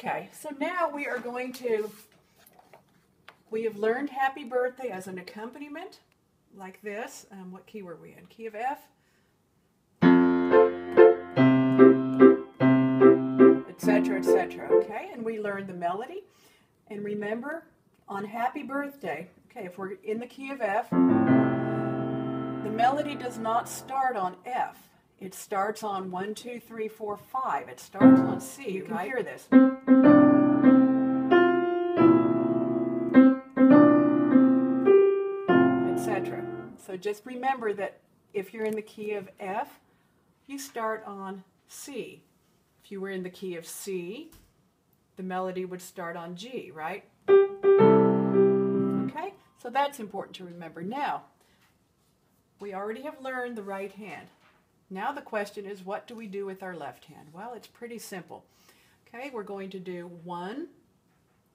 Okay, so now we are going to, we have learned Happy Birthday as an accompaniment, like this. What key were we in? Key of F, etc., etc. Okay, and we learned the melody. And remember, on Happy Birthday, okay, if we're in the key of F, the melody does not start on F. It starts on 1, 2, 3, 4, 5. It starts on C. You can hear this. Etc. So just remember that if you're in the key of F, you start on C. If you were in the key of C, the melody would start on G, right? Okay, so that's important to remember. Now, we already have learned the right hand. Now the question is, what do we do with our left hand? Well, it's pretty simple. Okay, we're going to do 1.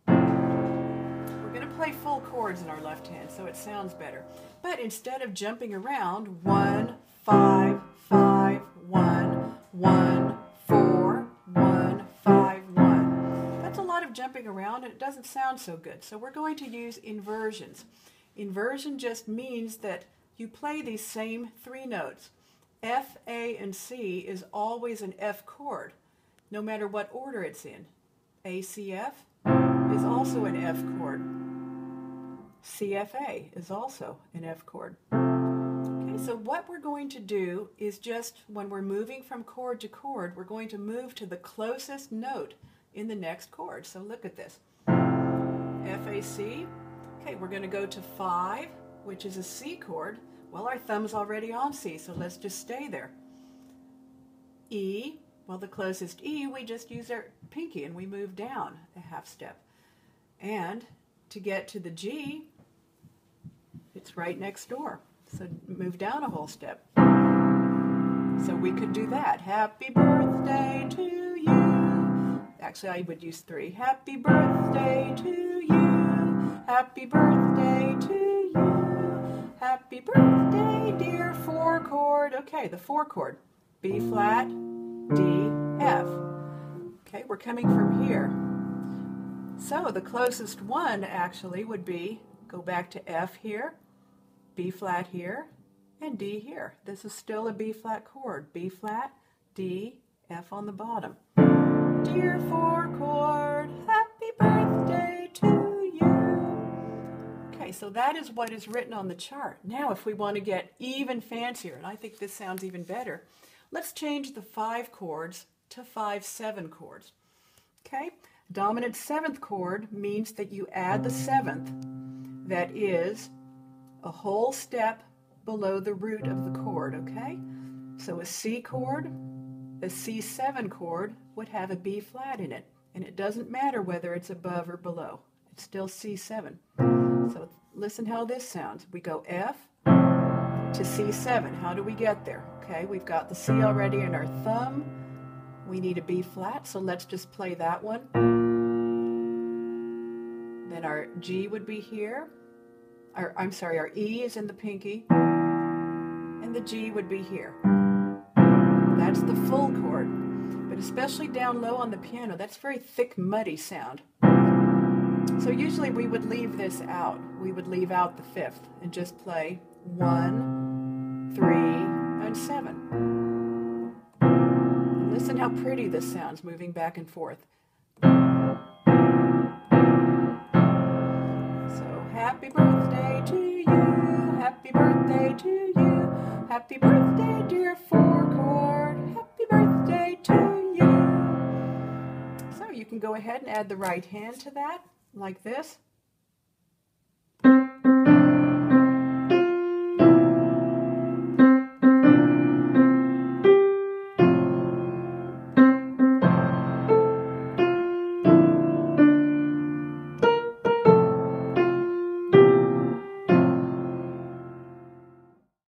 We're going to play full chords in our left hand, so it sounds better. But instead of jumping around, 1, 5, 5, 1, 1, 4, 1, 5, 1. That's a lot of jumping around, and it doesn't sound so good. So we're going to use inversions. Inversion just means that you play these same 3 notes. F, A, and C is always an F chord, no matter what order it's in. A, C, F is also an F chord. C, F, A is also an F chord. Okay, so what we're going to do is just, when we're moving from chord to chord, we're going to move to the closest note in the next chord. So look at this. F, A, C. Okay, we're going to go to 5, which is a C chord. Well, our thumb's already on C, so let's just stay there. E, well, the closest E, we just use our pinky and we move down a half step. And to get to the G, it's right next door. So move down a whole step. So we could do that. Happy birthday to you. Actually, I would use 3. Happy birthday to you. Happy birthday to you. Happy birthday, dear 4 chord. Okay, the 4 chord. B flat, D, F. Okay, we're coming from here. So the closest one actually would be, go back to F here, B flat here, and D here. This is still a B flat chord. B flat, D, F on the bottom. Dear 4 chord, happy birthday to you. Okay, so that is what is written on the chart. Now if we want to get even fancier, and I think this sounds even better, let's change the 5 chords to 5/7 chords. Okay, dominant 7th chord means that you add the 7th, that is a whole step below the root of the chord, okay? So a C chord, a C7 chord would have a B flat in it, and it doesn't matter whether it's above or below. It's still C7. So listen how this sounds. We go F to C7. How do we get there? Okay, we've got the C already in our thumb. We need a B flat, so let's just play that one. Then our G would be here. Our E is in the pinky, and the G would be here. That's the full chord, but especially down low on the piano, that's very thick, muddy sound. So usually we would leave this out. We would leave out the 5th and just play 1, 3, and 7. And listen how pretty this sounds, moving back and forth. Happy birthday to you, happy birthday to you, happy birthday dear 4 chord, happy birthday to you. So you can go ahead and add the right hand to that, like this.